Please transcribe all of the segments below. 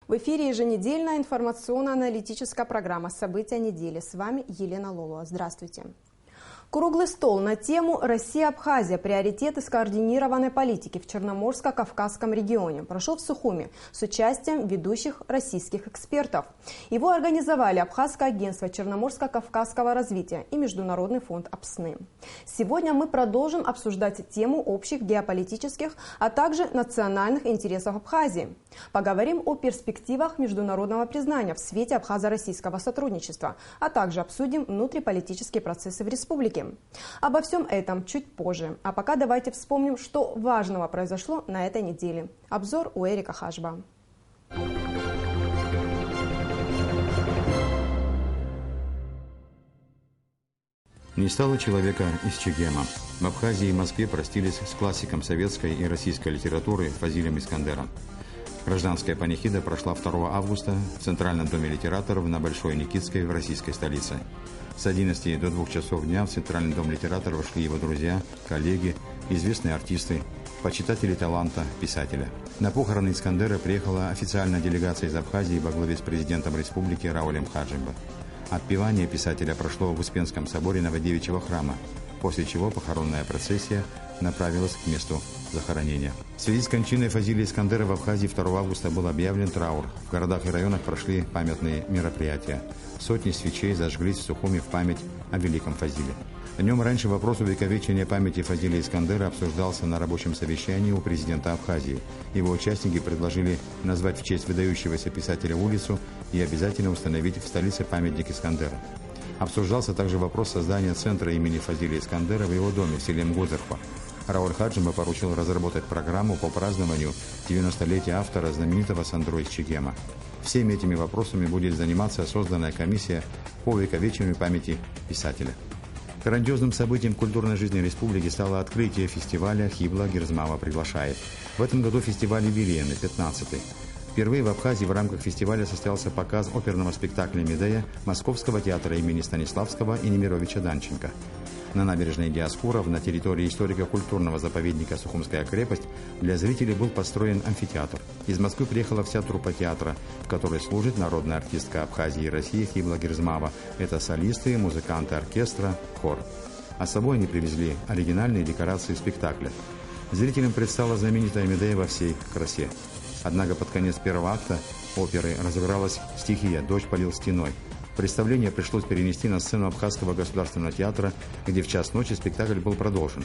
В эфире еженедельная информационно-аналитическая программа «События недели». С вами Елена Лолуа. Здравствуйте. Круглый стол на тему «Россия-Абхазия. Приоритеты скоординированной политики в Черноморско-Кавказском регионе» прошел в Сухуми с участием ведущих российских экспертов. Его организовали Абхазское агентство Черноморско-Кавказского развития и Международный фонд АПСНы. Сегодня мы продолжим обсуждать тему общих геополитических, а также национальных интересов Абхазии. Поговорим о перспективах международного признания в свете абхазо-российского сотрудничества, а также обсудим внутриполитические процессы в республике. Обо всем этом чуть позже. А пока давайте вспомним, что важного произошло на этой неделе. Обзор у Эрика Хашба. Не стало человека из Чегема. В Абхазии и Москве простились с классиком советской и российской литературы Фазилем Искандером. Гражданская панихида прошла 2 августа в Центральном доме литераторов на Большой Никитской в российской столице. С 11 до 2 часов дня в Центральный дом литераторов шли его друзья, коллеги, известные артисты, почитатели таланта, писателя. На похороны Искандера приехала официальная делегация из Абхазии во главе с президентом республики Раулем Хаджибом. Отпевание писателя прошло в Успенском соборе Новодевичьего храма, после чего похоронная процессия направилась к месту захоронения. В связи с кончиной Фазиля Искандера в Абхазии 2 августа был объявлен траур. В городах и районах прошли памятные мероприятия. Сотни свечей зажглись в Сухуми в память о великом Фазиле. Днем раньше вопрос увековечения памяти Фазиля Искандера обсуждался на рабочем совещании у президента Абхазии. Его участники предложили назвать в честь выдающегося писателя улицу и обязательно установить в столице памятник Искандера. Обсуждался также вопрос создания центра имени Фазиля Искандера в его доме в селе Мгозерхо. Рауль Хаджиба поручил разработать программу по празднованию 90-летия автора знаменитого Сандро из Чегема. Всеми этими вопросами будет заниматься созданная комиссия по увековечению памяти писателя. Грандиозным событием культурной жизни республики стало открытие фестиваля «Хибла Гирзмава приглашает». В этом году фестиваль юбилейный, 15-й. Впервые в Абхазии в рамках фестиваля состоялся показ оперного спектакля «Медея» Московского театра имени Станиславского и Немировича Данченко. На набережной Диаскуров, на территории историко-культурного заповедника Сухумская крепость, для зрителей был построен амфитеатр. Из Москвы приехала вся труппа театра, в которой служит народная артистка Абхазии и России Хибла Гирзмава. Это солисты, музыканты оркестра, хор. А с собой они привезли оригинальные декорации спектакля. Зрителям предстала знаменитая Медея во всей красе. Однако под конец первого акта оперы разыгралась стихия «Дождь полил стеной». Представление пришлось перенести на сцену Абхазского государственного театра, где в час ночи спектакль был продолжен.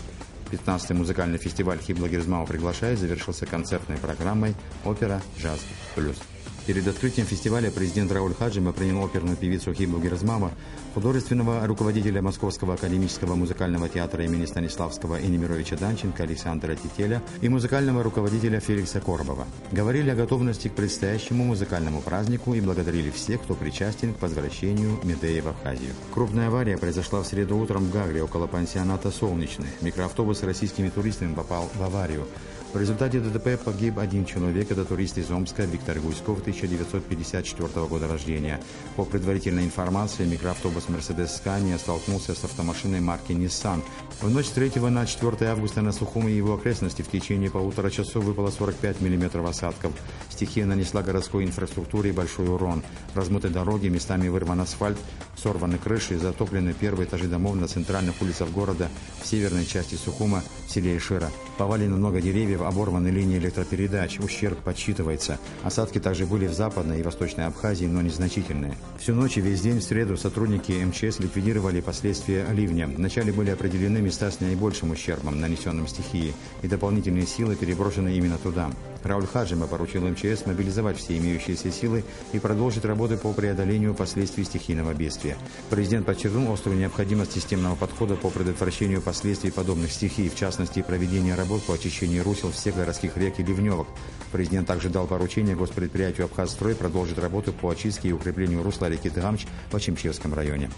15-й музыкальный фестиваль «Хибла Гирзмава приглашает» завершился концертной программой «Опера Джаз Плюс». Перед открытием фестиваля президент Рауль Хаджиба принял оперную певицу Хиблу Гирзмава, художественного руководителя Московского академического музыкального театра имени Станиславского и Немировича Данченко Александра Тителя и музыкального руководителя Феликса Коробова. Говорили о готовности к предстоящему музыкальному празднику и благодарили всех, кто причастен к возвращению Медеи в Абхазию. Крупная авария произошла в среду утром в Гагре, около пансионата «Солнечный». Микроавтобус с российскими туристами попал в аварию. В результате ДТП погиб 1 человек, это турист из Омска Виктор Гуськов, 1954 года рождения. По предварительной информации, микроавтобус Mercedes Scania столкнулся с автомашиной марки Nissan. В ночь с 3 на 4 августа на Сухуми и его окрестности в течение 1,5 часа выпало 45 мм осадков. Стихия нанесла городской инфраструктуре большой урон. Размыты дороги, местами вырван асфальт, сорваны крыши, затоплены первые этажи домов на центральных улицах города, в северной части Сухума, в селе Ишира. Повалено много деревьев, оборваны линии электропередач, ущерб подсчитывается. Осадки также были в Западной и Восточной Абхазии, но незначительные. Всю ночь и весь день в среду сотрудники МЧС ликвидировали последствия ливня. Вначале были определены места с наибольшим ущербом, нанесенным стихией, и дополнительные силы переброшены именно туда. Рауль Хаджиба поручил МЧС мобилизовать все имеющиеся силы и продолжить работы по преодолению последствий стихийного бедствия. Президент подчеркнул острую необходимость системного подхода по предотвращению последствий подобных стихий, в частности, проведения работ по очищению русел всех городских рек и ливневок. Президент также дал поручение госпредприятию «Абхазстрой» продолжить работу по очистке и укреплению русла реки Тыгамч в Очимчевском районе.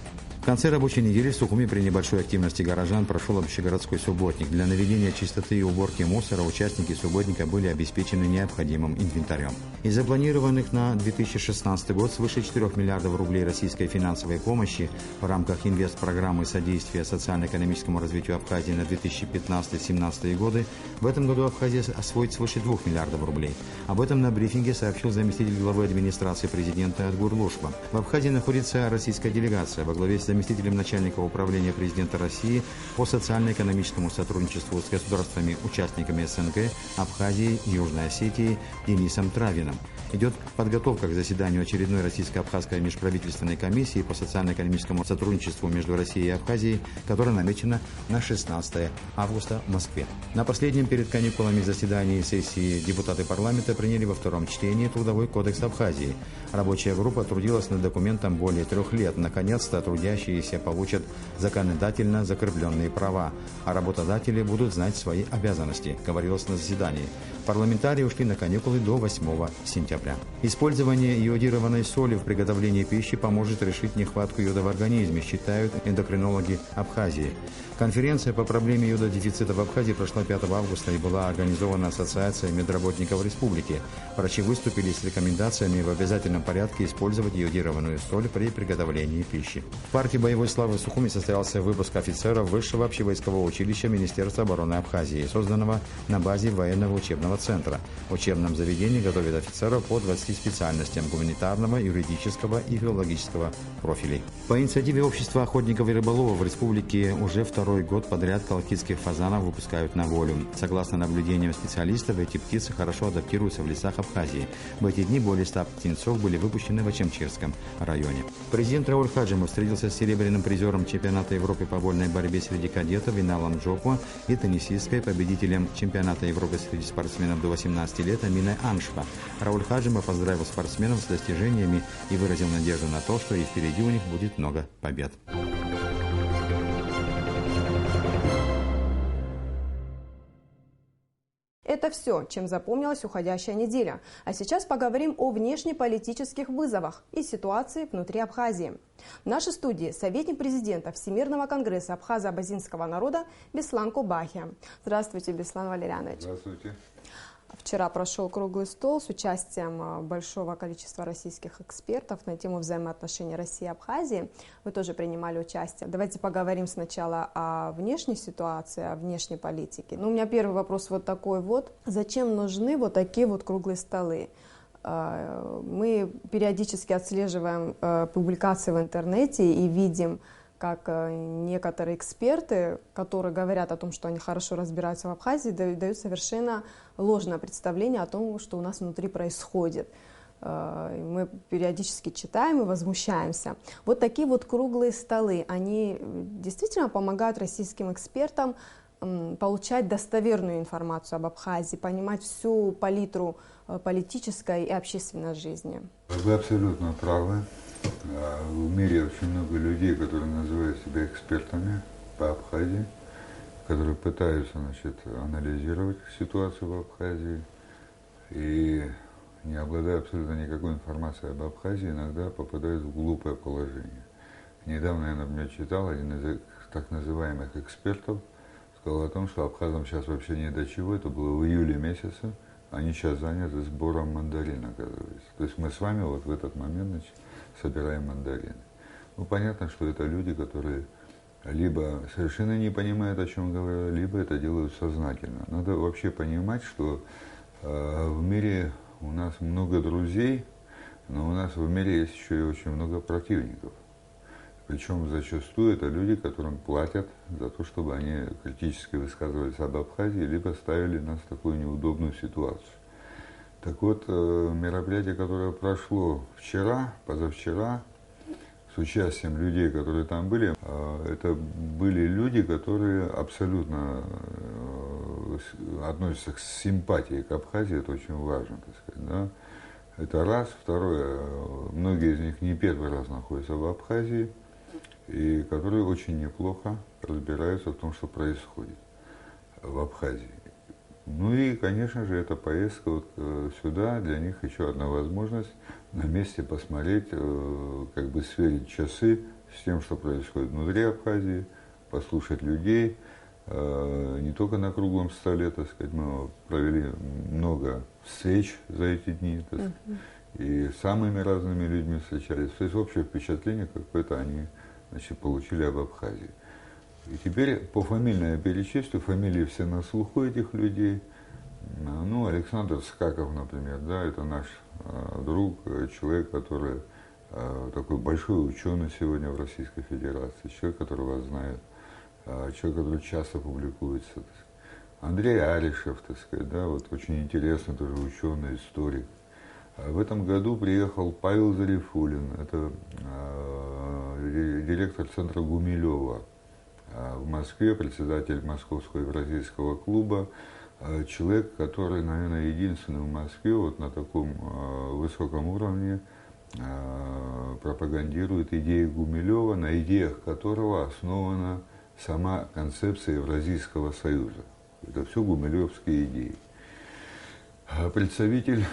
В конце рабочей недели в Сухуми при небольшой активности горожан прошел общегородской субботник. Для наведения чистоты и уборки мусора участники субботника были обеспечены необходимым инвентарем. Из запланированных на 2016 год свыше 4 миллиардов рублей российской финансовой помощи в рамках инвестпрограммы содействия социально-экономическому развитию Абхазии на 2015-2017 годы, в этом году Абхазия освоит свыше 2 миллиардов рублей. Об этом на брифинге сообщил заместитель главы администрации президента Адгур Лушба. В Абхазии находится российская делегация во главе с заместителем начальника управления президента России по социально-экономическому сотрудничеству с государствами-участниками СНГ, Абхазией, Южной Осетией Денисом Травиным. Идет подготовка к заседанию очередной российско-абхазской межправительственной комиссии по социально-экономическому сотрудничеству между Россией и Абхазией, которая намечена на 16 августа в Москве. На последнем перед каникулами заседании сессии депутаты парламента приняли во втором чтении Трудовой кодекс Абхазии. Рабочая группа трудилась над документом более 3 лет. Наконец-то трудящиеся получат законодательно закрепленные права, а работодатели будут знать свои обязанности, говорилось на заседании. Парламентарии ушли на каникулы до 8 сентября. Использование йодированной соли в приготовлении пищи поможет решить нехватку йода в организме, считают эндокринологи Абхазии. Конференция по проблеме йододефицита в Абхазии прошла 5 августа и была организована Ассоциацией медработников республики. Врачи выступили с рекомендациями в обязательном порядке использовать йодированную соль при приготовлении пищи. В парке боевой славы в Сухуми состоялся выпуск офицеров Высшего общевойскового училища Министерства обороны Абхазии, созданного на базе военного учебного центра. В учебном заведении готовят офицеров по 20 специальностям гуманитарного, юридического и филологического профилей. По инициативе Общества охотников и рыболовов в республике уже второй год подряд колокитских фазанов выпускают на волю. Согласно наблюдениям специалистов, эти птицы хорошо адаптируются в лесах Абхазии. В эти дни более 100 птенцов были выпущены в Ачамчирском районе. Президент Рауль Хаджимов встретился с серебряным призером чемпионата Европы по вольной борьбе среди кадетов Виналом Джопо и теннисисткой, победителем чемпионата Европы среди спортсменов до 18 лет Аминой Аншпа. Рауль Хаджимов поздравил спортсменов с достижениями и выразил надежду на то, что и впереди у них будет много побед. Это все, чем запомнилась уходящая неделя. А сейчас поговорим о внешнеполитических вызовах и ситуации внутри Абхазии. В нашей студии советник президента Всемирного конгресса абхазо-абазинского народа Беслан Кубахи. Здравствуйте, Беслан Валерьянович. Здравствуйте. Вчера прошел круглый стол с участием большого количества российских экспертов на тему взаимоотношений России и Абхазии. Вы тоже принимали участие. Давайте поговорим сначала о внешней ситуации, о внешней политике. У меня первый вопрос вот такой вот. Зачем нужны вот такие вот круглые столы? Мы периодически отслеживаем публикации в интернете и видим, как некоторые эксперты, которые говорят о том, что они хорошо разбираются в Абхазии, дают совершенно ложное представление о том, что у нас внутри происходит. Мы периодически читаем и возмущаемся. Вот такие вот круглые столы, они действительно помогают российским экспертам получать достоверную информацию об Абхазии, понимать всю палитру политической и общественной жизни. Вы абсолютно правы. В мире очень много людей, которые называют себя экспертами по Абхазии, которые пытаются, анализировать ситуацию в Абхазии и, не обладая абсолютно никакой информацией об Абхазии, иногда попадают в глупое положение. Недавно я, например, читал, один из так называемых экспертов сказал о том, что абхазам сейчас вообще не до чего, это было в июле месяце, они сейчас заняты сбором мандарин, оказывается. То есть мы с вами вот в этот момент собираем мандарины. Понятно, что это люди, которые либо совершенно не понимают, о чем говорят, либо это делают сознательно. Надо вообще понимать, что в мире у нас много друзей, но у нас в мире есть еще и очень много противников. Причем зачастую это люди, которым платят за то, чтобы они критически высказывались об Абхазии, либо ставили нас в такую неудобную ситуацию. Так вот, мероприятие, которое прошло вчера, позавчера, с участием людей, которые там были, это были люди, которые абсолютно относятся с симпатией к Абхазии, это очень важно, так сказать, да. Это раз. Второе, многие из них не первый раз находятся в Абхазии, и которые очень неплохо разбираются в том, что происходит в Абхазии. И, конечно же, эта поездка вот сюда для них еще одна возможность на месте посмотреть, сверить часы с тем, что происходит внутри Абхазии, послушать людей, не только на круглом столе, так сказать, мы провели много встреч за эти дни, так сказать, и с самыми разными людьми встречались. То есть общее впечатление какое-то они, значит, получили об Абхазии. И теперь пофамильно я перечислю, фамилии все на слуху этих людей. Ну, Александр Скаков, например, да, это наш друг, человек, который такой большой ученый сегодня в Российской Федерации, человек, которого знают, человек, который часто публикуется. Андрей Аришев, так сказать, да, вот очень интересный тоже ученый, историк. В этом году приехал Павел Зарифулин, это директор центра Гумилева в Москве, председатель Московского евразийского клуба, человек, который, наверное, единственный в Москве вот на таком высоком уровне пропагандирует идеи Гумилева, на идеях которого основана сама концепция Евразийского союза. Это все гумилевские идеи. Представитель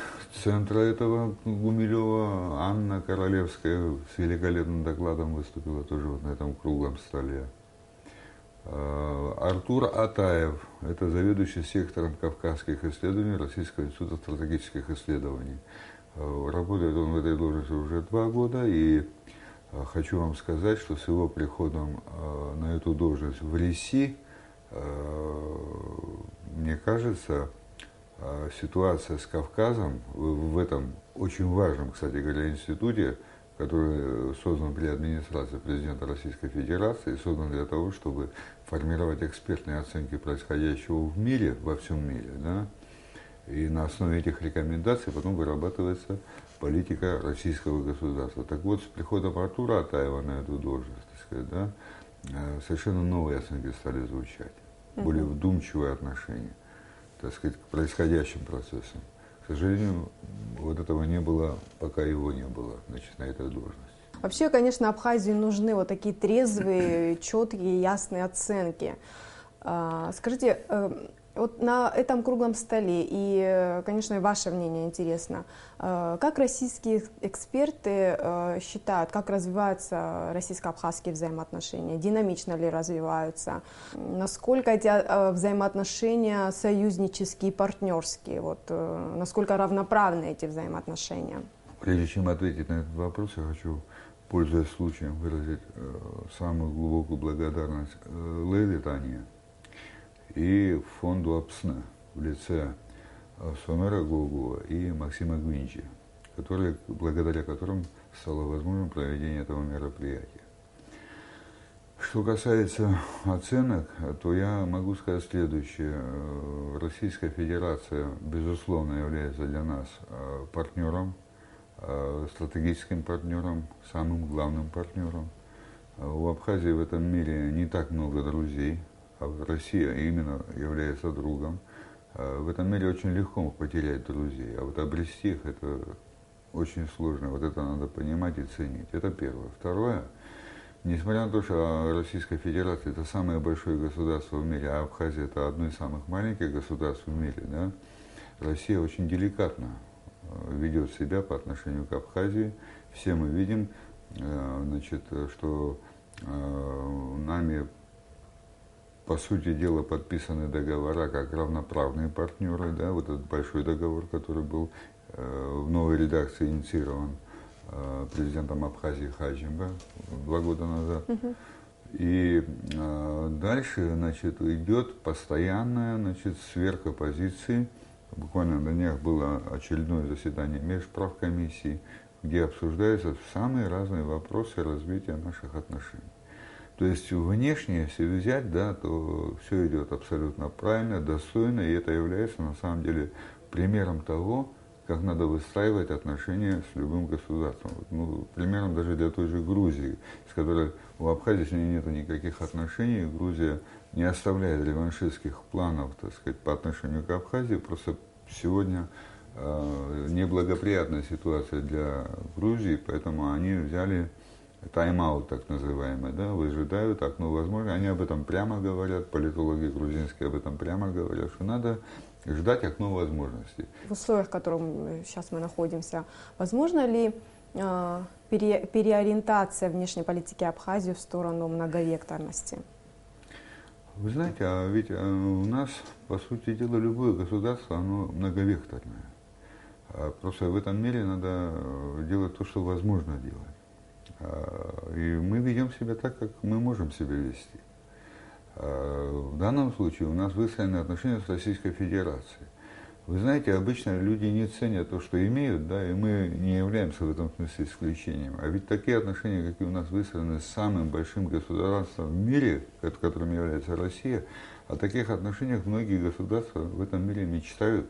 центра этого Гумилева Анна Королевская с великолепным докладом выступила тоже вот на этом круглом столе. Артур Атаев, это заведующий сектором кавказских исследований Российского института стратегических исследований. Работает он в этой должности уже 2 года, и хочу вам сказать, что с его приходом на эту должность в РИСИ, мне кажется, ситуация с Кавказом в этом очень важном, кстати говоря, институте, который создан при администрации президента Российской Федерации, создан для того, чтобы формировать экспертные оценки происходящего в мире, во всем мире, да, и на основе этих рекомендаций потом вырабатывается политика российского государства. Так вот, с приходом Артура Атаева на эту должность, так сказать, да, совершенно новые оценки стали звучать, более вдумчивые отношения, так сказать, к происходящим процессам. К сожалению, вот этого не было, пока его не было, значит, на этой должности. Вообще, конечно, Абхазии нужны вот такие трезвые, четкие, ясные оценки. Скажите, вот на этом круглом столе, и, конечно, и ваше мнение интересно, как российские эксперты считают, как развиваются российско-абхазские взаимоотношения, динамично ли развиваются, насколько эти взаимоотношения союзнические, партнерские, вот, насколько равноправны эти взаимоотношения? Прежде чем ответить на этот вопрос, я хочу, пользуясь случаем, выразить самую глубокую благодарность Лейле Тане и фонду АПСНА в лице Сомера Гогула и Максима Гвинчи, благодаря которым стало возможным проведение этого мероприятия. Что касается оценок, то я могу сказать следующее. Российская Федерация, безусловно, является для нас партнером, стратегическим партнером, самым главным партнером. У Абхазии в этом мире не так много друзей, а Россия именно является другом. В этом мире очень легко потерять друзей, а вот обрести их это очень сложно. Вот это надо понимать и ценить. Это первое. Второе, несмотря на то, что Российская Федерация это самое большое государство в мире, а Абхазия это одно из самых маленьких государств в мире, да, Россия очень деликатно ведет себя по отношению к Абхазии. Все мы видим, значит, что нами, по сути дела, подписаны договора как равноправные партнеры, да, вот этот большой договор, который был в новой редакции инициирован президентом Абхазии Хаджимба 2 года назад. И дальше, значит, идет постоянная, значит, сверка позиций. Буквально на днях было очередное заседание межправкомиссии, где обсуждаются самые разные вопросы развития наших отношений. То есть внешне, если взять, да, то все идет абсолютно правильно, достойно, и это является на самом деле примером того, как надо выстраивать отношения с любым государством. Ну, примером даже для той же Грузии, с которой у Абхазии с ней нет никаких отношений. Грузия не оставляет реваншистских планов, так сказать, по отношению к Абхазии. Просто сегодня неблагоприятная ситуация для Грузии, поэтому они взяли тайм-аут, так называемый, да, выжидают окно возможно. Они об этом прямо говорят, политологи грузинские об этом прямо говорят, что надо ждать окно возможностей. В условиях, в которых сейчас мы находимся, возможно ли переориентация внешней политики Абхазии в сторону многовекторности? Вы знаете, а ведь у нас, по сути дела, любое государство, оно многовекторное. Просто в этом мире надо делать то, что возможно делать. И мы ведем себя так, как мы можем себя вести. В данном случае у нас выстроены отношения с Российской Федерацией. Вы знаете, обычно люди не ценят то, что имеют, да, и мы не являемся в этом смысле исключением. А ведь такие отношения, какие у нас выстроены с самым большим государством в мире, которым является Россия, о таких отношениях многие государства в этом мире мечтают.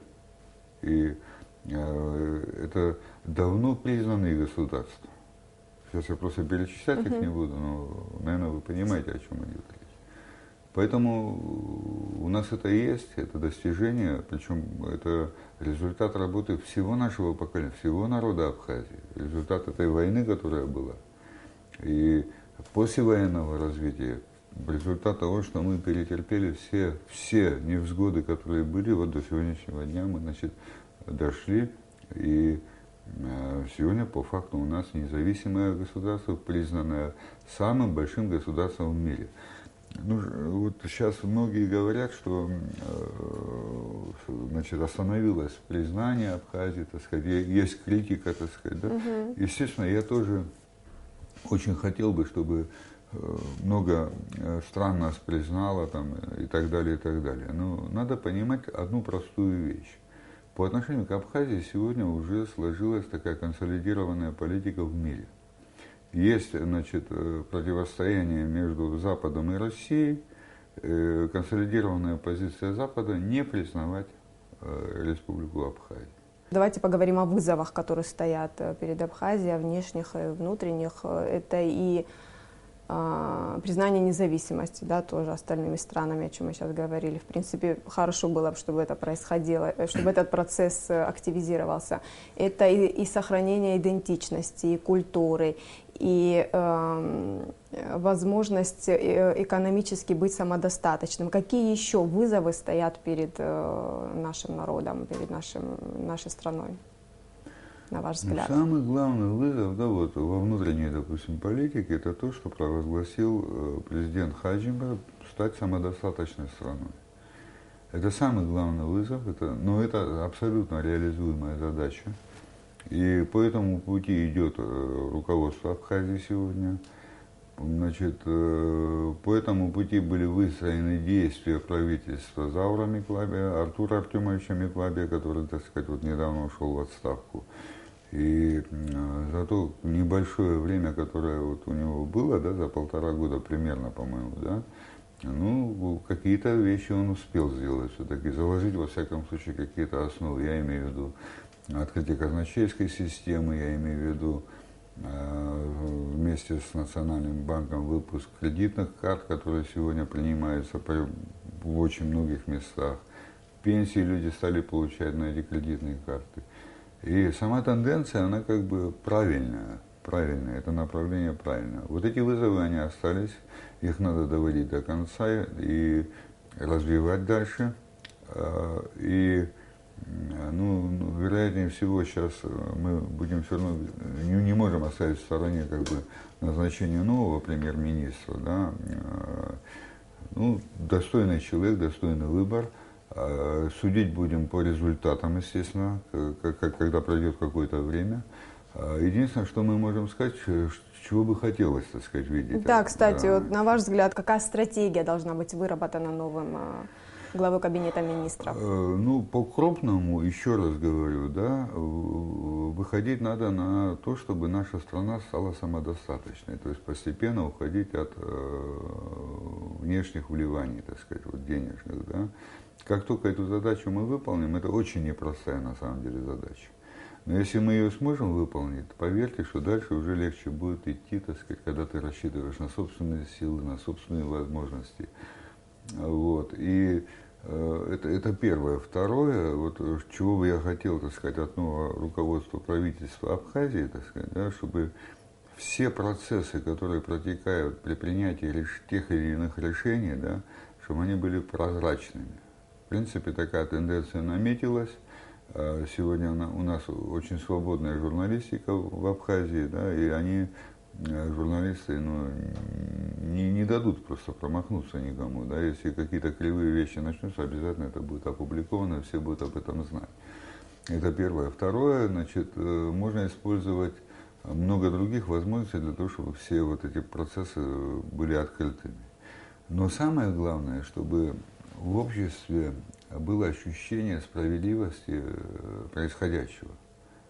И это давно признанные государства. Сейчас я просто перечислять их не буду, но, наверное, вы понимаете, о чем идет речь. Поэтому у нас это есть, это достижение, причем это результат работы всего нашего поколения, всего народа Абхазии, результат этой войны, которая была. И послевоенного развития, результат того, что мы перетерпели все невзгоды, которые были, вот до сегодняшнего дня мы, значит, дошли, и сегодня по факту у нас независимое государство, признанное самым большим государством в мире. Ну, вот сейчас многие говорят, что значит, остановилось признание Абхазии, так сказать, есть критика, так сказать. Да? Естественно, я тоже очень хотел бы, чтобы много стран нас признало там, и так далее, и так далее. Но надо понимать одну простую вещь. По отношению к Абхазии сегодня уже сложилась такая консолидированная политика в мире. Есть, значит, противостояние между Западом и Россией, консолидированная позиция Запада не признавать Республику Абхазия. Давайте поговорим о вызовах, которые стоят перед Абхазией, внешних и внутренних. Это и признание независимости, да, тоже остальными странами, о чем мы сейчас говорили. В принципе, хорошо было бы, чтобы это происходило, чтобы этот процесс активизировался. Это и сохранение идентичности, и культуры, и возможность экономически быть самодостаточным. Какие еще вызовы стоят перед нашим народом, перед нашей страной, на ваш взгляд? Самый главный вызов, да, вот, во внутренней, допустим, политике, это то, что провозгласил президент Хаджимба стать самодостаточной страной. Это самый главный вызов, но это абсолютно реализуемая задача. И по этому пути идет руководство Абхазии сегодня. Значит, по этому пути были выстроены действия правительства Заура Миклабия, Артура Артемовича Миклабия, который, так сказать, вот недавно ушел в отставку. И за то небольшое время, которое вот у него было, да, за 1,5 года примерно, по-моему, да, ну, какие-то вещи он успел сделать все-таки, заложить, во всяком случае, какие-то основы. Я имею в виду открытие казначейской системы, я имею в виду вместе с Национальным банком выпуск кредитных карт, которые сегодня принимаются в очень многих местах. Пенсии люди стали получать на эти кредитные карты. И сама тенденция, она как бы правильная, это направление правильное. Вот эти вызовы, они остались, их надо доводить до конца и развивать дальше. И ну, вероятнее всего, сейчас мы будем все равно, не можем оставить в стороне как бы назначение нового премьер-министра, да. Ну, достойный человек, достойный выбор. Судить будем по результатам, естественно, когда пройдет какое-то время. Единственное, что мы можем сказать, чего бы хотелось, так сказать, видеть. Да, кстати, да. Вот, на ваш взгляд, какая стратегия должна быть выработана новым главой кабинета министров? Ну, по-крупному, еще раз говорю, да, выходить надо на то, чтобы наша страна стала самодостаточной, то есть постепенно уходить от внешних вливаний, так сказать, вот денежных, да. Как только эту задачу мы выполним, это очень непростая на самом деле задача. Но если мы ее сможем выполнить, поверьте, что дальше уже легче будет идти, так сказать, когда ты рассчитываешь на собственные силы, на собственные возможности. Вот. И это первое. Второе, вот, чего бы я хотел, так сказать, от нового руководства правительства Абхазии, так сказать, да, чтобы все процессы, которые протекают при принятии тех или иных решений, да, чтобы они были прозрачными. В принципе, такая тенденция наметилась. Сегодня у нас очень свободная журналистика в Абхазии, да, и они, журналисты, ну, не дадут просто промахнуться никому. Да. Если какие-то кривые вещи начнутся, обязательно это будет опубликовано, все будут об этом знать. Это первое. Второе, значит, можно использовать много других возможностей для того, чтобы все вот эти процессы были открытыми. Но самое главное, чтобы в обществе было ощущение справедливости происходящего,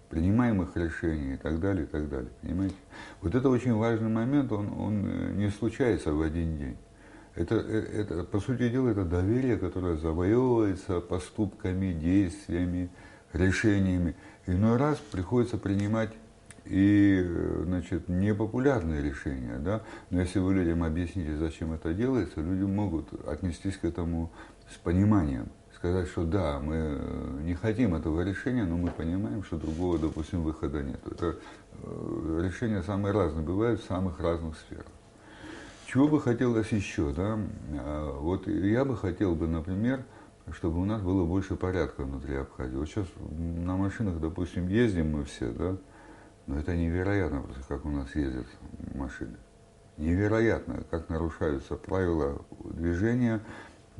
принимаемых решений и так далее, понимаете? Вот это очень важный момент, он не случается в один день. Это, по сути дела, это доверие, которое завоевывается поступками, действиями, решениями. Иной раз приходится принимать и, значит, непопулярные решения, да? Но если вы людям объясните, зачем это делается, люди могут отнестись к этому с пониманием. Сказать, что да, мы не хотим этого решения, но мы понимаем, что другого, допустим, выхода нет. Это решения самые разные бывают в самых разных сферах. Чего бы хотелось еще, да? Вот я бы хотел бы, например, чтобы у нас было больше порядка внутри Абхазии. Вот сейчас на машинах, допустим, ездим мы все, да? Но это невероятно просто, как у нас ездят машины. Невероятно, как нарушаются правила движения.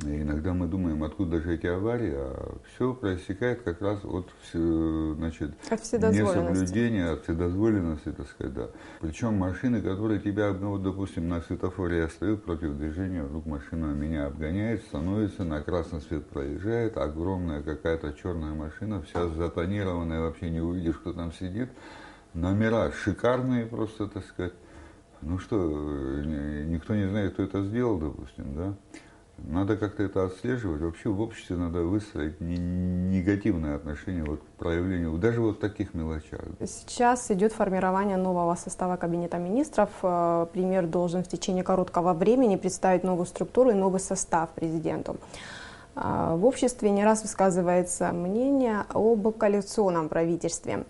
И иногда мы думаем, откуда же эти аварии, а все проистекает как раз от, значит, несоблюдения, от вседозволенности, так сказать, да. Причем машины, которые тебя, ну, вот, допустим, на светофоре я стою против движения, вдруг машина меня обгоняет, становится, на красный свет проезжает, огромная какая-то черная машина, вся затонированная, вообще не увидишь, кто там сидит. Номера шикарные просто, так сказать. Ну что, никто не знает, кто это сделал, допустим, да. Надо как-то это отслеживать. Вообще в обществе надо выстроить негативное отношение вот к проявлению, даже вот в таких мелочах. Сейчас идет формирование нового состава Кабинета министров. Премьер должен в течение короткого времени представить новую структуру и новый состав президенту. В обществе не раз высказывается мнение об коалиционном правительстве.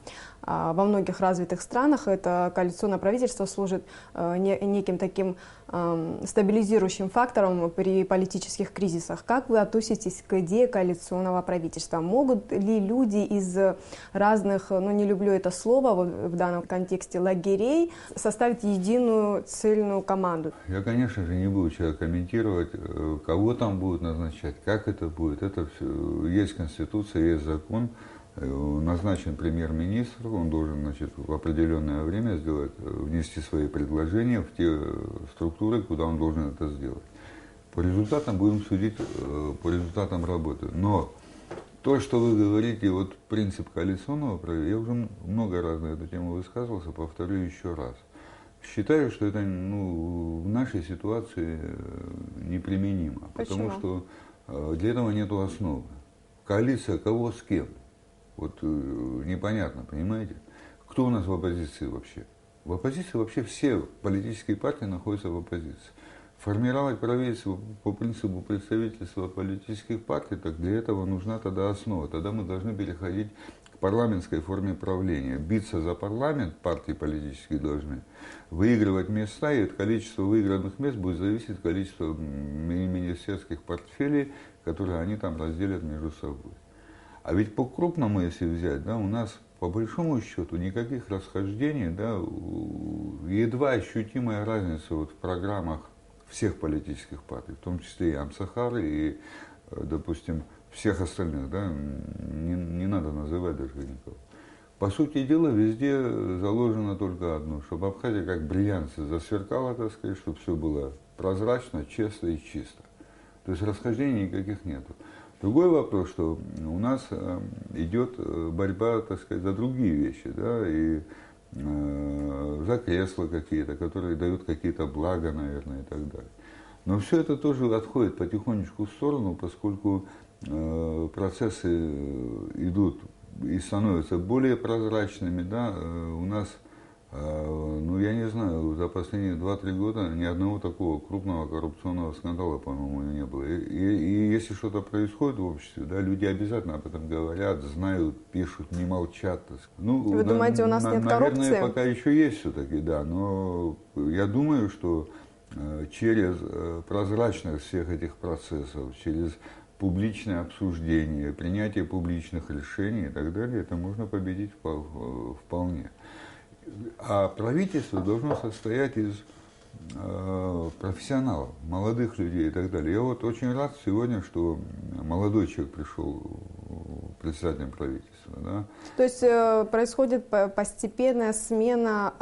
Во многих развитых странах это коалиционное правительство служит неким таким стабилизирующим фактором при политических кризисах. Как вы относитесь к идее коалиционного правительства? Могут ли люди из разных, ну не люблю это слово в данном контексте, лагерей составить единую цельную команду? Я, конечно же, не буду сейчас комментировать, кого там будут назначать, как это будет. Это все, есть Конституция, есть закон. Назначен премьер-министр, он должен, значит, в определенное время внести свои предложения в те структуры, куда он должен это сделать. По результатам будем судить, по результатам работы. Но то, что вы говорите, вот принцип коалиционного правительства, я уже много раз на эту тему высказывался, повторю еще раз. Считаю, что это, ну, в нашей ситуации неприменимо. Почему? Потому что для этого нет основы. Коалиция кого с кем? Вот непонятно, понимаете? Кто у нас в оппозиции вообще? В оппозиции вообще все политические партии находятся в оппозиции. Формировать правительство по принципу представительства политических партий, так для этого нужна тогда основа. Тогда мы должны переходить к парламентской форме правления. Биться за парламент партии политические должны, выигрывать места, и от количества выигранных мест будет зависеть от количества министерских портфелей, которые они там разделят между собой. А ведь по-крупному, если взять, да, у нас по большому счету никаких расхождений, да, едва ощутимая разница вот в программах всех политических партий, в том числе и Амсахары, и, допустим, всех остальных, да, не надо называть даже никого. По сути дела, везде заложено только одно, чтобы Абхазия как бриллианты засверкала, так сказать, чтобы все было прозрачно, честно и чисто. То есть расхождений никаких нету. Другой вопрос, что у нас идет борьба, так сказать, за другие вещи, да, и за кресла какие-то, которые дают какие-то блага, наверное, и так далее. Но все это тоже отходит потихонечку в сторону, поскольку процессы идут и становятся более прозрачными, да, у нас, ну, я не знаю, за последние 2-3 года ни одного такого крупного коррупционного скандала, по-моему, не было. И если что-то происходит в обществе, да, люди обязательно об этом говорят, знают, пишут, не молчат. Ну, вы думаете, у нас нет коррупции? Наверное, пока еще есть все-таки, да, но я думаю, что через прозрачность всех этих процессов, через публичное обсуждение, принятие публичных решений и так далее, это можно победить вполне. А правительство должно состоять из профессионалов, молодых людей и так далее. Я вот очень рад сегодня, что молодой человек пришел председателем правительства. Да. То есть происходит постепенная смена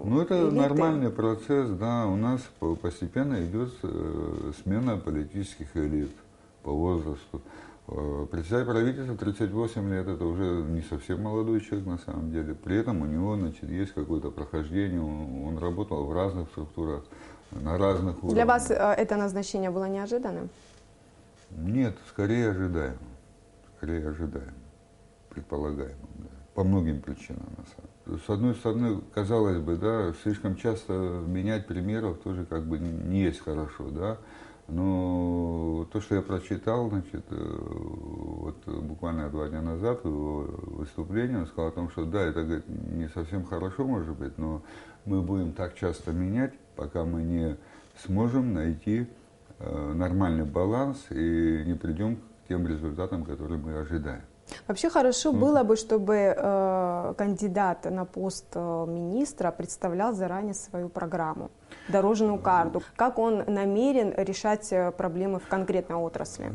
Ну, это элиты? нормальный процесс, да. У нас постепенно идет смена политических элит по возрасту. Председатель правительства 38 лет, это уже не совсем молодой человек на самом деле. При этом у него, значит, есть какое-то прохождение, он работал в разных структурах, на разных уровнях. Для вас это назначение было неожиданным? Нет, скорее ожидаемо. Скорее ожидаемо, предполагаемо, да. По многим причинам, на самом деле. С одной стороны, казалось бы, да, слишком часто менять премьеров тоже как бы не есть хорошо, да. Но то, что я прочитал, значит, вот буквально 2 дня назад в его выступлении, он сказал о том, что да, это, говорит, не совсем хорошо может быть, но мы будем так часто менять, пока мы не сможем найти нормальный баланс и не придем к тем результатам, которые мы ожидаем. Вообще хорошо было бы, чтобы кандидат на пост министра представлял заранее свою программу, дорожную карту, как он намерен решать проблемы в конкретной отрасли.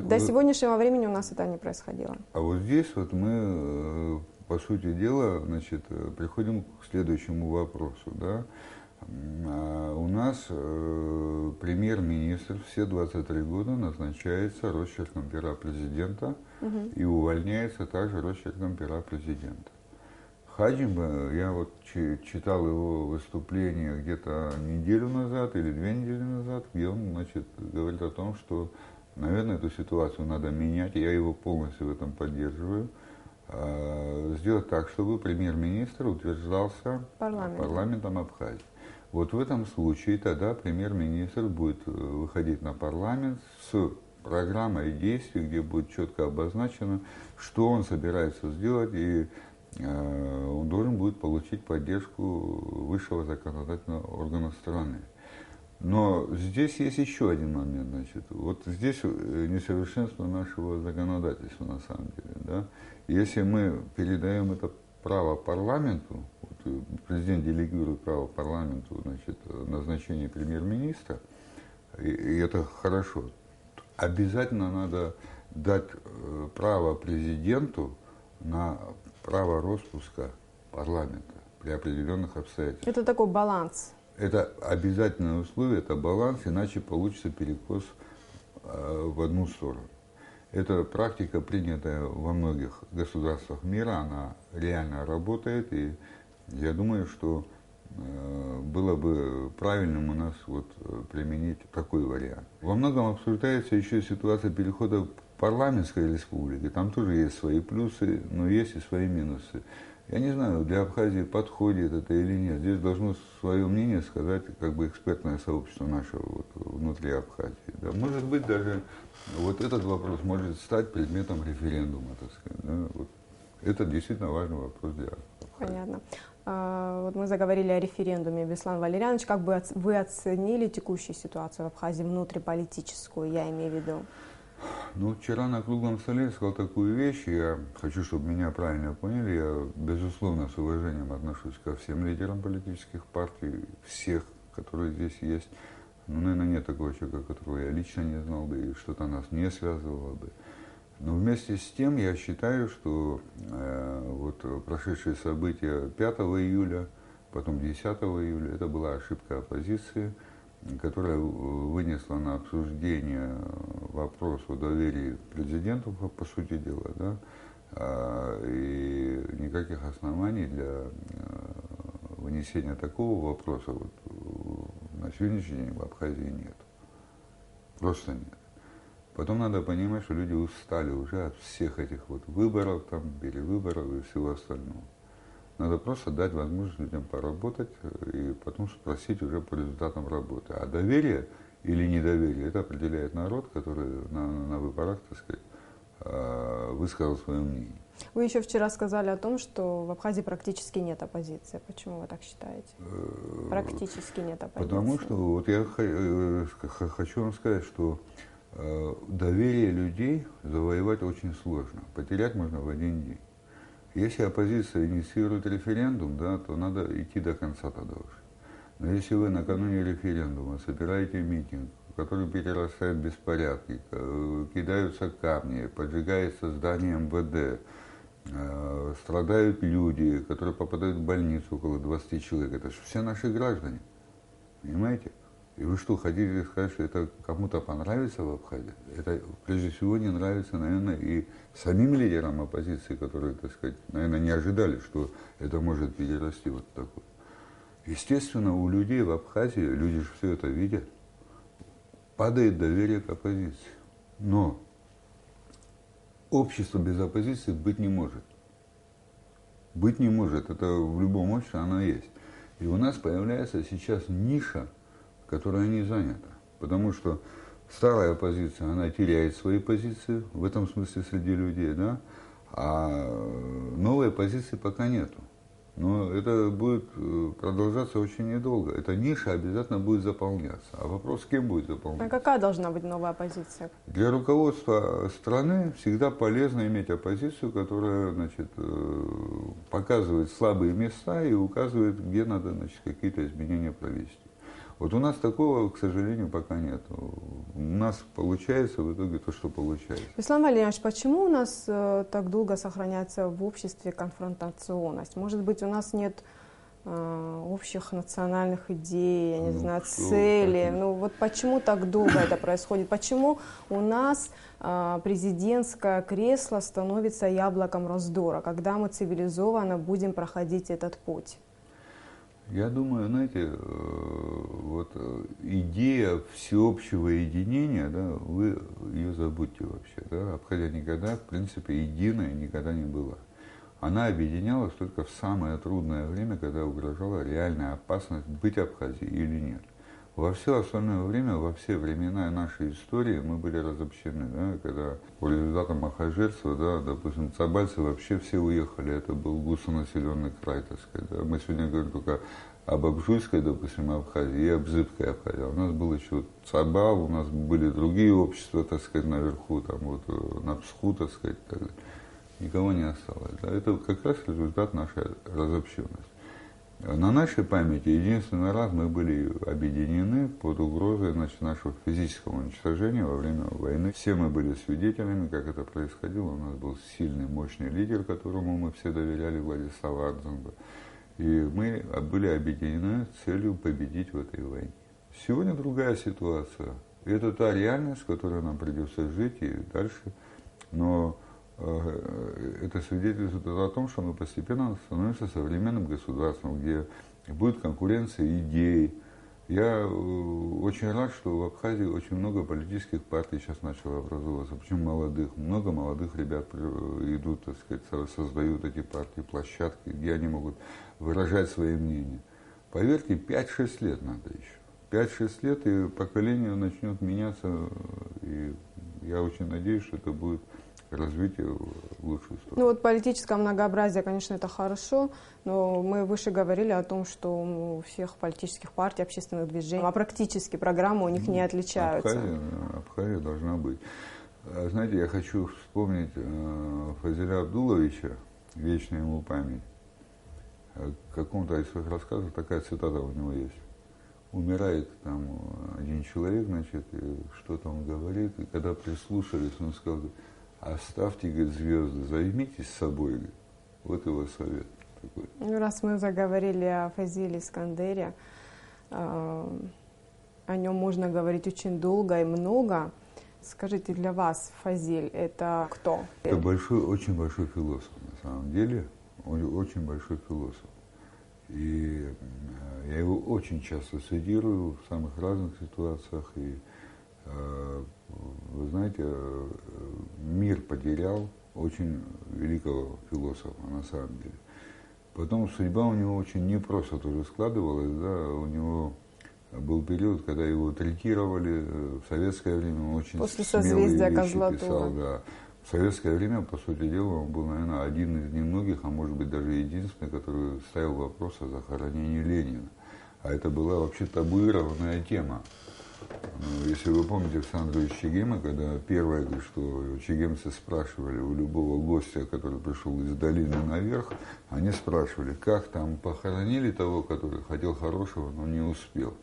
До сегодняшнего времени у нас это не происходило. А вот здесь вот мы, по сути дела, значит, приходим к следующему вопросу, да. У нас премьер-министр все 23 года назначается росчерком пера президента и увольняется также росчерком пера президента. Хаджиба, я вот читал его выступление где-то неделю назад или 2 недели назад, где он, значит, говорит о том, что, наверное, эту ситуацию надо менять, я его полностью в этом поддерживаю. Сделать так, чтобы премьер-министр утверждался парламентом Абхазии. Вот в этом случае тогда премьер-министр будет выходить на парламент с программой действий, где будет четко обозначено, что он собирается сделать, и он должен будет получить поддержку высшего законодательного органа страны. Но здесь есть еще один момент, значит, вот здесь несовершенство нашего законодательства на самом деле, да. Если мы передаем это право парламенту, вот президент делегирует право парламенту, значит, назначение премьер-министра, и это хорошо, обязательно надо дать право президенту на право распуска парламента при определенных обстоятельствах. Это такой баланс. Это обязательное условие, это баланс, иначе получится перекос в одну сторону. Эта практика, принятая во многих государствах мира, она реально работает, и я думаю, что было бы правильным у нас вот применить такой вариант. Во многом обсуждается еще ситуация перехода к парламентской республике. Там тоже есть свои плюсы, но есть и свои минусы. Я не знаю, для Абхазии подходит это или нет. Здесь должно свое мнение сказать как бы экспертное сообщество наше вот, внутри Абхазии. Да. Может быть, даже вот этот вопрос может стать предметом референдума, так сказать. Да. Вот. Это действительно важный вопрос для Абхазии. Понятно. Вот мы заговорили о референдуме. Беслан Валерьянович, как бы вы оценили текущую ситуацию в Абхазии, внутриполитическую, я имею в виду? Ну, вчера на круглом столе я сказал такую вещь, и я хочу, чтобы меня правильно поняли, я, безусловно, с уважением отношусь ко всем лидерам политических партий, всех, которые здесь есть. Но, наверное, нет такого человека, которого я лично не знал бы, и что-то нас не связывало бы. Но вместе с тем я считаю, что вот прошедшие события 5 июля, потом 10 июля, это была ошибка оппозиции, которая вынесла на обсуждение вопрос о доверии президенту, по сути дела, да, и никаких оснований для вынесения такого вопроса вот на сегодняшний день в Абхазии нет. Просто нет. Потом надо понимать, что люди устали уже от всех этих вот выборов, там, перевыборов и всего остального. Надо просто дать возможность людям поработать и потом спросить уже по результатам работы. А доверие или недоверие, это определяет народ, который на выборах, так сказать, высказал свое мнение. Вы еще вчера сказали о том, что в Абхазии практически нет оппозиции. Почему вы так считаете? Практически нет оппозиции. Потому что вот я хочу вам сказать, что доверие людей завоевать очень сложно. Потерять можно в один день. Если оппозиция инициирует референдум, да, то надо идти до конца тогда уже. Но если вы накануне референдума собираете митинг, который перерастает в беспорядки, кидаются камни, поджигается здание МВД, страдают люди, которые попадают в больницу, около 20 человек, это же все наши граждане, понимаете? И вы что, хотите сказать, что это кому-то понравится в Абхазии? Это, прежде всего, не нравится, наверное, и самим лидерам оппозиции, которые, так сказать, наверное, не ожидали, что это может перерасти вот такое. Естественно, у людей в Абхазии, люди же все это видят, падает доверие к оппозиции. Но общество без оппозиции быть не может. Быть не может. Это в любом обществе оно есть. И у нас появляется сейчас ниша, которая не занята. Потому что старая оппозиция, она теряет свои позиции, в этом смысле среди людей, да, а новой оппозиции пока нету. Но это будет продолжаться очень недолго. Эта ниша обязательно будет заполняться. А вопрос, кем будет заполняться? А какая должна быть новая оппозиция? Для руководства страны всегда полезно иметь оппозицию, которая, значит, показывает слабые места и указывает, где надо, значит, какие-то изменения провести. Вот у нас такого, к сожалению, пока нет. У нас получается в итоге то, что получается. Ислам Валерьевич, почему у нас так долго сохраняется в обществе конфронтационность? Может быть, у нас нет общих национальных идей, я не знаю, целей? Ну вот почему так долго это происходит? Почему у нас президентское кресло становится яблоком раздора, когда мы цивилизованно будем проходить этот путь? Я думаю, знаете, вот идея всеобщего единения, да, вы ее забудьте вообще. Да? Абхазия никогда, в принципе, единая никогда не была. Она объединялась только в самое трудное время, когда угрожала реальная опасность быть Абхазией или нет. Во все остальное время, во все времена нашей истории мы были разобщены. Да? Когда по результатам махажерства, да, допустим, цабальцы вообще все уехали, это был гусонаселенный край, так сказать. Да? Мы сегодня говорим только об Абжуйской, допустим, Абхазии и Абзыбской Абхазии. У нас был еще Цабал, у нас были другие общества, так сказать, наверху, там вот на Псху, так сказать, так далее. Никого не осталось. Да? Это как раз результат нашей разобщенности. На нашей памяти единственный раз мы были объединены под угрозой, значит, нашего физического уничтожения во время войны. Все мы были свидетелями, как это происходило. У нас был сильный, мощный лидер, которому мы все доверяли, Владислав Ардзенбе. И мы были объединены с целью победить в этой войне. Сегодня другая ситуация. Это та реальность, с которой нам придется жить и дальше. Но это свидетельствует о том, что мы постепенно становимся современным государством, где будет конкуренция идей. Я очень рад, что в Абхазии очень много политических партий сейчас начало образовываться, причем молодых. Много молодых ребят идут, так сказать, создают эти партии, площадки, где они могут выражать свои мнения. Поверьте, 5-6 лет надо еще. 5-6 лет, и поколение начнет меняться, и я очень надеюсь, что это будет развитие в лучшую сторону. Ну вот политическое многообразие, конечно, это хорошо, но мы выше говорили о том, что у всех политических партий, общественных движений, а практически программы у них не отличаются. Абхазия должна быть. Знаете, я хочу вспомнить Фазиля Абдуловича, вечная ему память. В каком-то из своих рассказов такая цитата у него есть. Умирает там один человек, значит, и что-то он говорит, и когда прислушались, он сказал: оставьте, говорит, звезды, займитесь собой. Говорит. Вот его совет такой. Ну, раз мы заговорили о Фазиле Искандере, о нем можно говорить очень долго и много. Скажите, для вас Фазиль это кто? Это большой, очень большой философ, на самом деле. Очень большой философ. И я его очень часто цитирую в самых разных ситуациях. И вы знаете, мир потерял очень великого философа, на самом деле. Потом судьба у него очень непросто тоже складывалась, да, у него был период, когда его третировали, в советское время он очень после смелые созвездия вещи писал, да. В советское время, по сути дела, он был, наверное, один из немногих, а может быть даже единственный, который ставил вопрос о захоронении Ленина. А это была вообще табуированная тема. Если вы помните Александра Чегема, когда первое, что чегемцы спрашивали у любого гостя, который пришел из долины наверх, они спрашивали, как там похоронили того, который хотел хорошего, но не успел.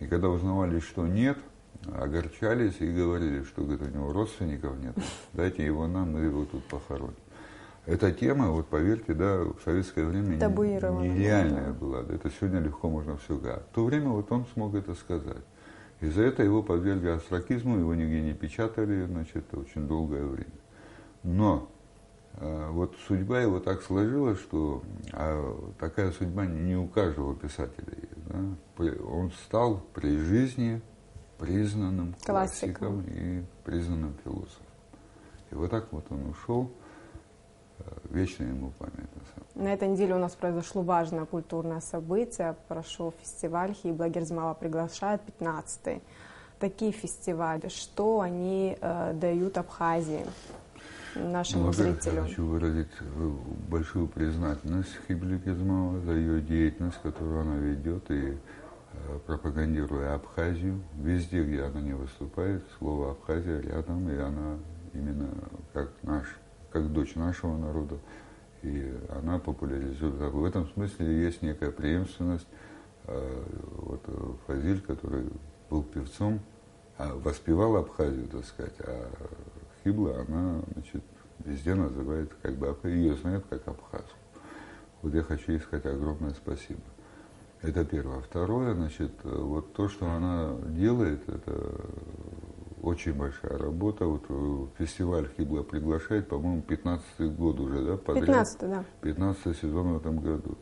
И когда узнавали, что нет, огорчались и говорили, что, говорит, у него родственников нет, дайте его нам, мы его тут похороним. Эта тема, вот поверьте, да, в советское время нереальная была. Это сегодня легко можно все говорить. В то время вот он смог это сказать. И за это его подвергли остракизму, его нигде не печатали, значит, очень долгое время. Но вот судьба его так сложилась, что такая судьба не у каждого писателя есть. Да? Он стал при жизни признанным классиком и признанным философом. И вот так вот он ушел, вечная ему память. На этой неделе у нас произошло важное культурное событие. Прошел фестиваль «Хибла Герзмава приглашает», 15-й. Такие фестивали, что они дают Абхазии, нашим зрителям? Я хочу выразить большую признательность Хибле Герзмава за ее деятельность, которую она ведет, и пропагандируя Абхазию. Везде, где она не выступает, слово «Абхазия» рядом, и она именно как дочь нашего народа, и она популяризует. В этом смысле есть некая преемственность. Вот Фазиль, который был певцом, воспевал Абхазию, так сказать, а Хибла, она, значит, везде называет как бы Абхазию, ее знают как абхазку. Вот я хочу ей сказать огромное спасибо. Это первое. Второе, значит, вот то, что она делает, это очень большая работа. Вот фестиваль Хибла приглашает, по-моему, 15-й год уже, да, подряд? 15-й, да. 15-й сезон в этом году.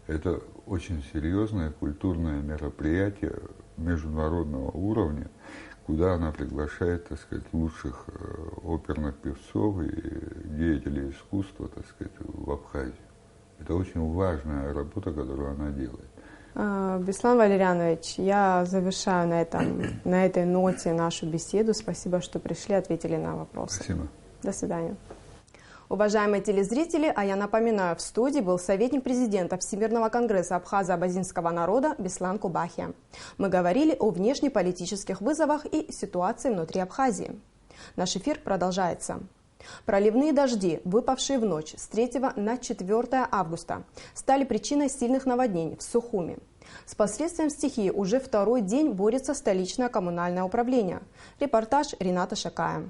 Это очень серьезное культурное мероприятие международного уровня, куда она приглашает, так сказать, лучших оперных певцов и деятелей искусства, так сказать, в Абхазию. Это очень важная работа, которую она делает. Беслан Валерьянович, я завершаю на этой ноте нашу беседу. Спасибо, что пришли, ответили на вопросы. Спасибо. До свидания. Уважаемые телезрители, а я напоминаю, в студии был советник президента Всемирного конгресса абхазо-абазинского народа Беслан Кубахия. Мы говорили о внешнеполитических вызовах и ситуации внутри Абхазии. Наш эфир продолжается. Проливные дожди, выпавшие в ночь с 3 на 4 августа, стали причиной сильных наводнений в Сухуми. С последствием стихии уже второй день борется столичное коммунальное управление. Репортаж Рената Шакая.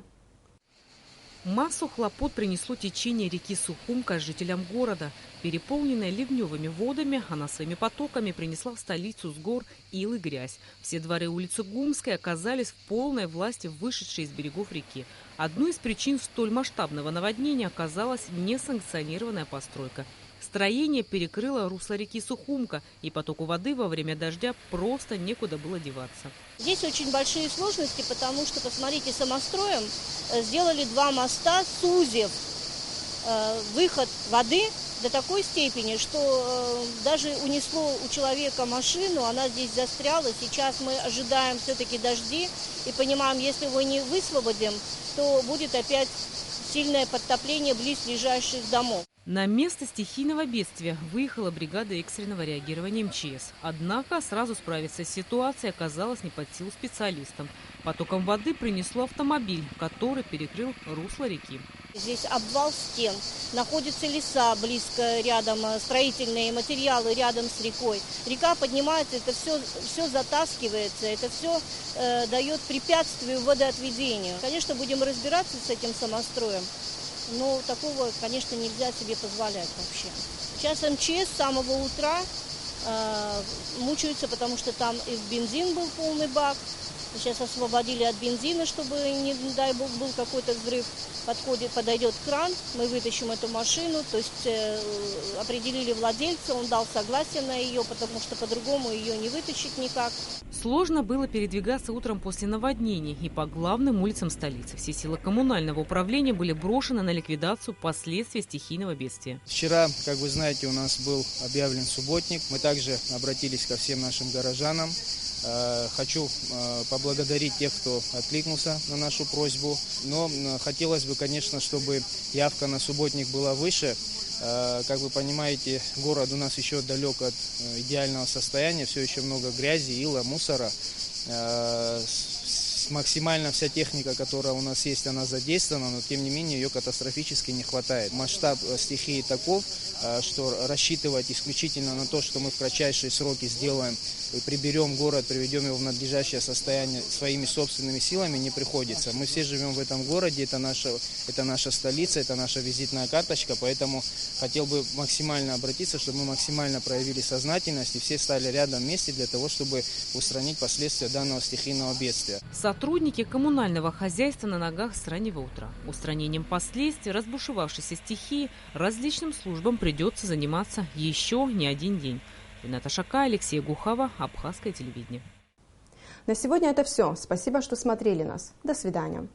Массу хлопот принесло течение реки Сухумка жителям города. Переполненная ливневыми водами, она своими потоками принесла в столицу с гор ил и грязь. Все дворы улицы Гумской оказались в полной власти вышедшей из берегов реки. Одной из причин столь масштабного наводнения оказалась несанкционированная постройка. Строение перекрыло русло реки Сухумка, и потоку воды во время дождя просто некуда было деваться. Здесь очень большие сложности, потому что, посмотрите, самостроем сделали 2 моста, сузив выход воды до такой степени, что даже унесло у человека машину, она здесь застряла. Сейчас мы ожидаем все-таки дожди и понимаем, если его не высвободим, то будет опять сильное подтопление близлежащих домов. На место стихийного бедствия выехала бригада экстренного реагирования МЧС. Однако сразу справиться с ситуацией оказалось не под силу специалистам. Потоком воды принесло автомобиль, который перекрыл русло реки. Здесь обвал стен, находятся леса близко рядом, строительные материалы рядом с рекой. Река поднимается, это все затаскивается, это все дает препятствие водоотведению. Конечно, будем разбираться с этим самостроем. Но такого, конечно, нельзя себе позволять вообще. Сейчас МЧС с самого утра мучаются, потому что там и бензин был полный бак. Сейчас освободили от бензина, чтобы, не дай бог, был какой-то взрыв. Подойдет кран, мы вытащим эту машину, то есть определили владельца, он дал согласие на ее, потому что по-другому ее не вытащить никак. Сложно было передвигаться утром после наводнений и по главным улицам столицы. Все силы коммунального управления были брошены на ликвидацию последствий стихийного бедствия. Вчера, как вы знаете, у нас был объявлен субботник. Мы также обратились ко всем нашим горожанам. Хочу поблагодарить тех, кто откликнулся на нашу просьбу, но хотелось бы, конечно, чтобы явка на субботник была выше. Как вы понимаете, город у нас еще далек от идеального состояния, все еще много грязи, ила, мусора. Максимально вся техника, которая у нас есть, она задействована, но тем не менее ее катастрофически не хватает. Масштаб стихии таков, что рассчитывать исключительно на то, что мы в кратчайшие сроки сделаем и приберем город, приведем его в надлежащее состояние своими собственными силами, не приходится. Мы все живем в этом городе, это наша столица, это наша визитная карточка, поэтому хотел бы максимально обратиться, чтобы мы максимально проявили сознательность и все стали рядом вместе для того, чтобы устранить последствия данного стихийного бедствия. Сотрудники коммунального хозяйства на ногах с раннего утра. Устранением последствий разбушевавшейся стихии различным службам придется заниматься еще не один день. Рената Шака, Алексей Гухава, Абхазское телевидение. На сегодня это все. Спасибо, что смотрели нас. До свидания.